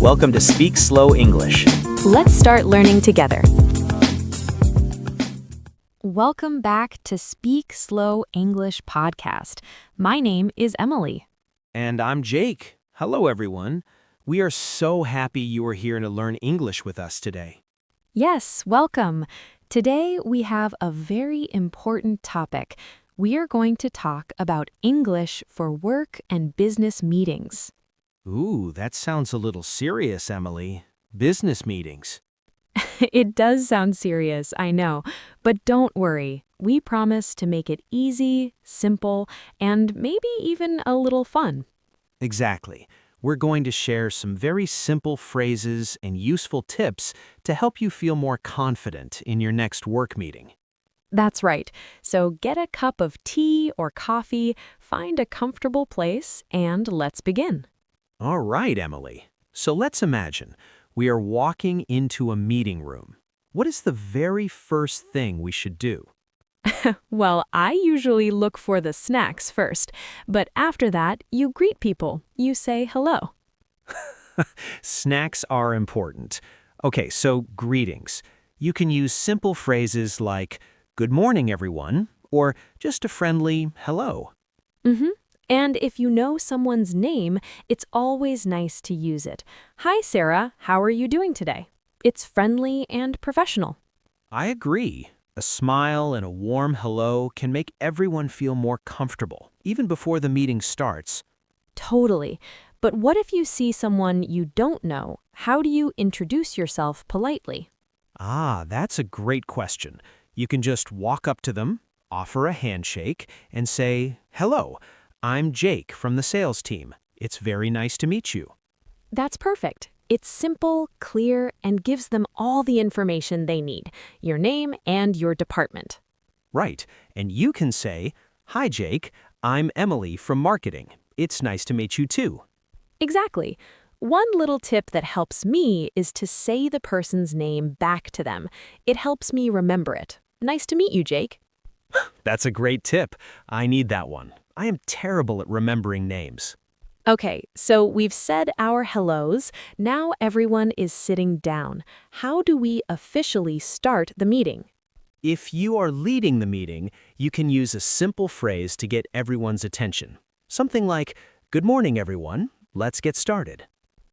Welcome to Speak Slow English. Let's start learning together. Welcome back to Speak Slow English podcast. My name is Emily. And I'm Jake. Hello, everyone. We are so happy you are here to learn English with us today. Yes, welcome. Today we have a very important topic. We are going to talk about English for work and business meetings. Ooh, that sounds a little serious, Emily. Business meetings. It does sound serious, I know, but don't worry. We promise to make it easy, simple, and maybe even a little fun. Exactly. We're going to share some very simple phrases and useful tips to help you feel more confident in your next work meeting. That's right. So get a cup of tea or coffee, find a comfortable place, and let's begin. All right, Emily. So let's imagine we are walking into a meeting room. What is the very first thing we should do? Well, I usually look for the snacks first, but after that, you greet people. You say hello. Snacks are important. Okay, so greetings. You can use simple phrases like, "Good morning, everyone," or just a friendly hello. Mm-hmm. And if you know someone's name, it's always nice to use it. Hi, Sarah. How are you doing today? It's friendly and professional. I agree. A smile and a warm hello can make everyone feel more comfortable, even before the meeting starts. Totally. But what if you see someone you don't know? How do you introduce yourself politely? Ah, that's a great question. You can just walk up to them, offer a handshake, and say, "Hello, I'm Jake from the sales team. It's very nice to meet you." That's perfect. It's simple, clear, and gives them all the information they need, your name and your department. Right, and you can say, "Hi, Jake, I'm Emily from marketing. It's nice to meet you too." Exactly. One little tip that helps me is to say the person's name back to them. It helps me remember it. Nice to meet you, Jake. That's a great tip. I need that one. I am terrible at remembering names. Okay, so we've said our hellos. Now everyone is sitting down. How do we officially start the meeting? If you are leading the meeting, you can use a simple phrase to get everyone's attention. Something like, "Good morning, everyone. Let's get started."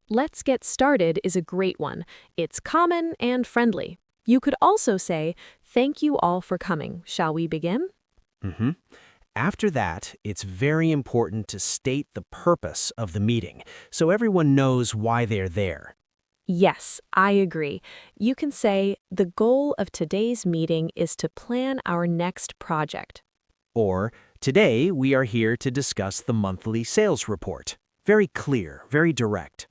Let's get started is a great one. It's common and friendly. You could also say, thank you all for coming. Shall we begin? Mm-hmm. After that, it's very important to state the purpose of the meeting so everyone knows why they're there. Yes, I agree. You can say, the goal of today's meeting is to plan our next project. Or, "Today we are here to discuss the monthly sales report." Very clear, very direct.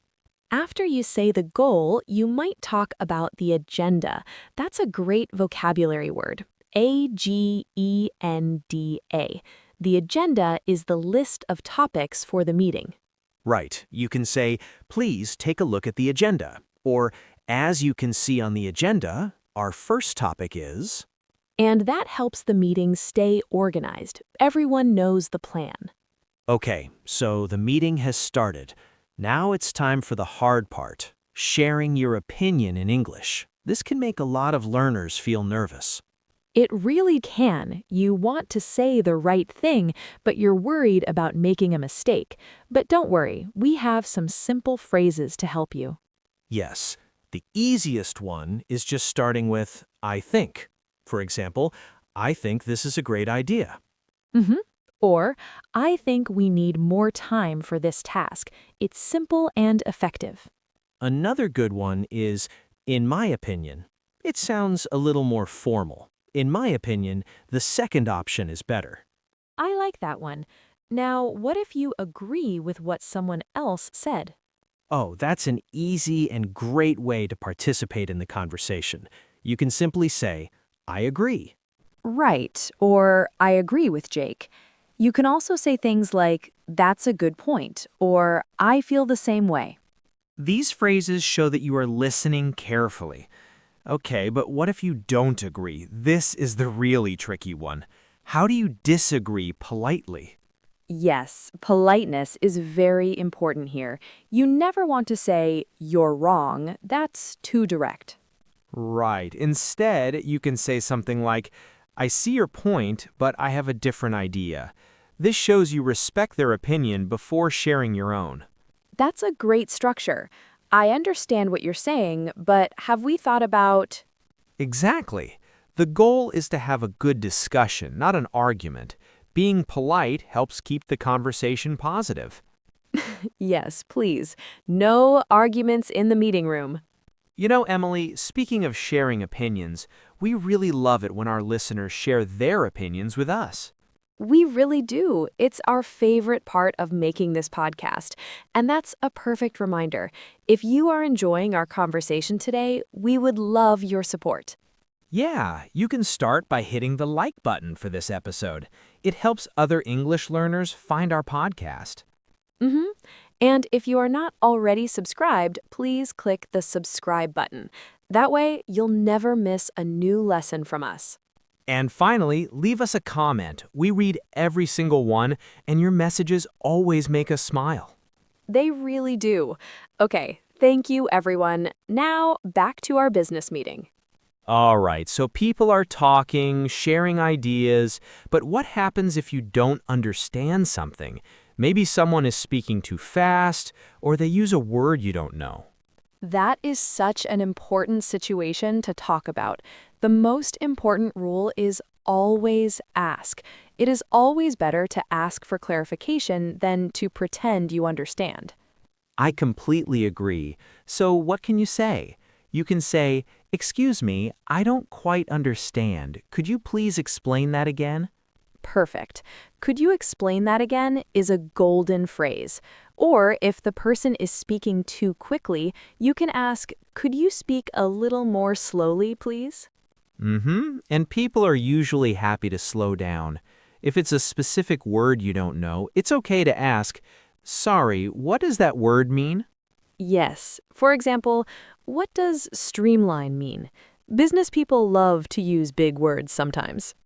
After you say the goal, you might talk about the agenda. That's a great vocabulary word. AGENDA. The agenda is the list of topics for the meeting. Right, you can say, "Please take a look at the agenda." Or, "As you can see on the agenda, our first topic is..." And that helps the meeting stay organized. Everyone knows the plan. Okay, so the meeting has started. Now it's time for the hard part, sharing your opinion in English. This can make a lot of learners feel nervous. It really can. You want to say the right thing, but you're worried about making a mistake. But don't worry, we have some simple phrases to help you. Yes, the easiest one is just starting with, "I think." For example, "I think this is a great idea." Mm-hmm. Or, I think we need more time for this task. It's simple and effective. Another good one is, "In my opinion." It sounds a little more formal. In my opinion, the second option is better. I like that one. Now, what if you agree with what someone else said? Oh, that's an easy and great way to participate in the conversation. You can simply say, "I agree." Right, or I agree with Jake. You can also say things like, that's a good point, or I feel the same way. These phrases show that you are listening carefully. Okay, but what if you don't agree? This is the really tricky one. How do you disagree politely? Yes, politeness is very important here. You never want to say, "You're wrong." That's too direct. Right. Instead, you can say something like, I see your point, but I have a different idea. This shows you respect their opinion before sharing your own. That's a great structure. I understand what you're saying, but have we thought about... Exactly. The goal is to have a good discussion, not an argument. Being polite helps keep the conversation positive. Yes, please. No arguments in the meeting room. You know, Emily, speaking of sharing opinions, we really love it when our listeners share their opinions with us. We really do. It's our favorite part of making this podcast. And that's a perfect reminder. If you are enjoying our conversation today, we would love your support. Yeah, you can start by hitting the like button for this episode. It helps other English learners find our podcast. Mm-hmm. And if you are not already subscribed, please click the subscribe button. That way, you'll never miss a new lesson from us. And finally, leave us a comment. We read every single one, and your messages always make us smile. They really do. Okay, thank you, everyone. Now, back to our business meeting. All right, so people are talking, sharing ideas, but what happens if you don't understand something? Maybe someone is speaking too fast, or they use a word you don't know. That is such an important situation to talk about. The most important rule is always ask. It is always better to ask for clarification than to pretend you understand. I completely agree. So what can you say? You can say, "Excuse me, I don't quite understand. Could you please explain that again?" Perfect. Could you explain that again is a golden phrase. Or if the person is speaking too quickly, you can ask, could you speak a little more slowly, please? And people are usually happy to slow down. If it's a specific word you don't know, it's okay to ask, "Sorry, what does that word mean?" Yes. For example, what does streamline mean? Business people love to use big words sometimes.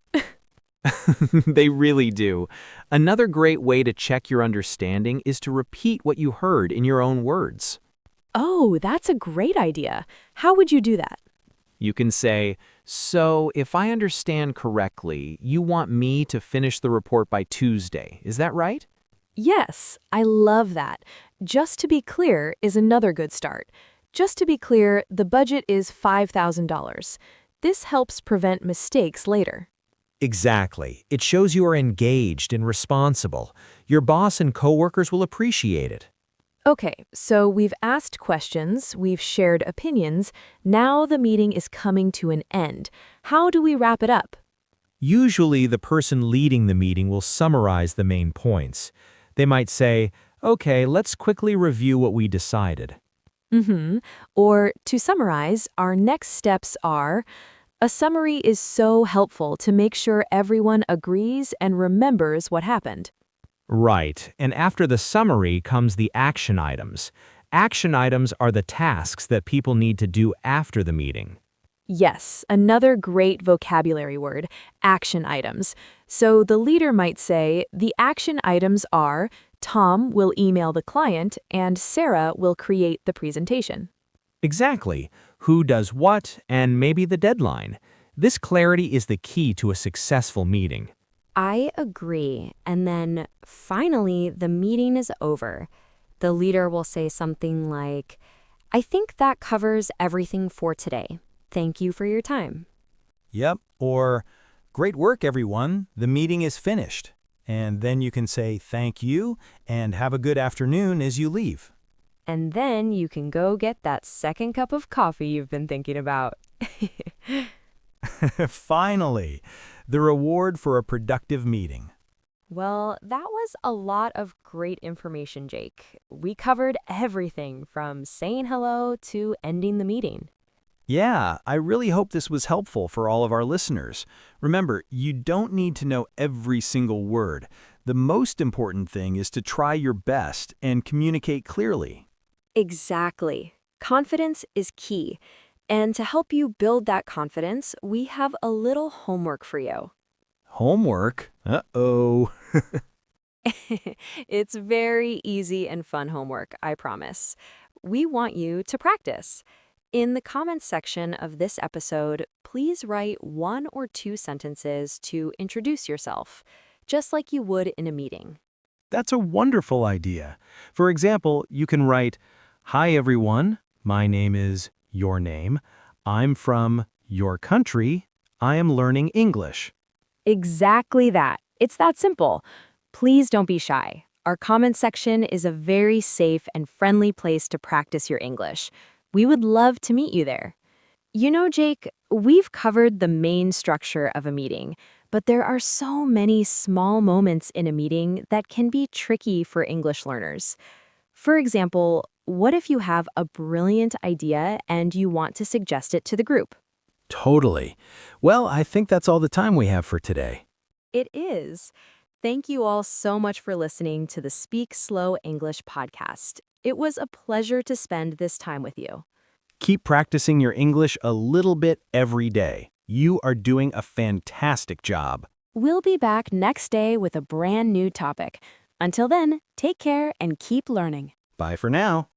They really do. Another great way to check your understanding is to repeat what you heard in your own words. Oh, that's a great idea. How would you do that? You can say, "So, if I understand correctly, you want me to finish the report by Tuesday. Is that right?" Yes, I love that. Just to be clear is another good start. Just to be clear, the budget is $5,000. This helps prevent mistakes later. Exactly. It shows you are engaged and responsible. Your boss and coworkers will appreciate it. Okay, so we've asked questions, we've shared opinions. Now the meeting is coming to an end. How do we wrap it up? Usually, the person leading the meeting will summarize the main points. They might say, "Okay, let's quickly review what we decided." Or to summarize, our next steps are: a summary is so helpful to make sure everyone agrees and remembers what happened. Right, and after the summary comes the action items. Action items are the tasks that people need to do after the meeting. Yes, another great vocabulary word, action items. So the leader might say, the action items are Tom will email the client and Sarah will create the presentation. Exactly. Who does what, and maybe the deadline. This clarity is the key to a successful meeting. I agree. And then finally, the meeting is over. The leader will say something like, I think that covers everything for today. Thank you for your time. Yep, or great work, everyone. The meeting is finished. And then you can say thank you and have a good afternoon as you leave. And then you can go get that second cup of coffee you've been thinking about. Finally, the reward for a productive meeting. Well, that was a lot of great information, Jake. We covered everything from saying hello to ending the meeting. Yeah, I really hope this was helpful for all of our listeners. Remember, you don't need to know every single word. The most important thing is to try your best and communicate clearly. Exactly. Confidence is key. And to help you build that confidence, we have a little homework for you. Homework? Uh-oh. It's very easy and fun homework, I promise. We want you to practice. In the comments section of this episode, please write 1 or 2 sentences to introduce yourself, just like you would in a meeting. That's a wonderful idea. For example, you can write, "Hi everyone, my name is your name. I'm from your country. I am learning English." Exactly that. It's that simple. Please don't be shy. Our comments section is a very safe and friendly place to practice your English. We would love to meet you there. You know, Jake, we've covered the main structure of a meeting, but there are so many small moments in a meeting that can be tricky for English learners. For example, what if you have a brilliant idea and you want to suggest it to the group? Totally. Well, I think that's all the time we have for today. It is. Thank you all so much for listening to the Speak Slow English podcast. It was a pleasure to spend this time with you. Keep practicing your English a little bit every day. You are doing a fantastic job. We'll be back next day with a brand new topic. Until then, take care and keep learning. Bye for now.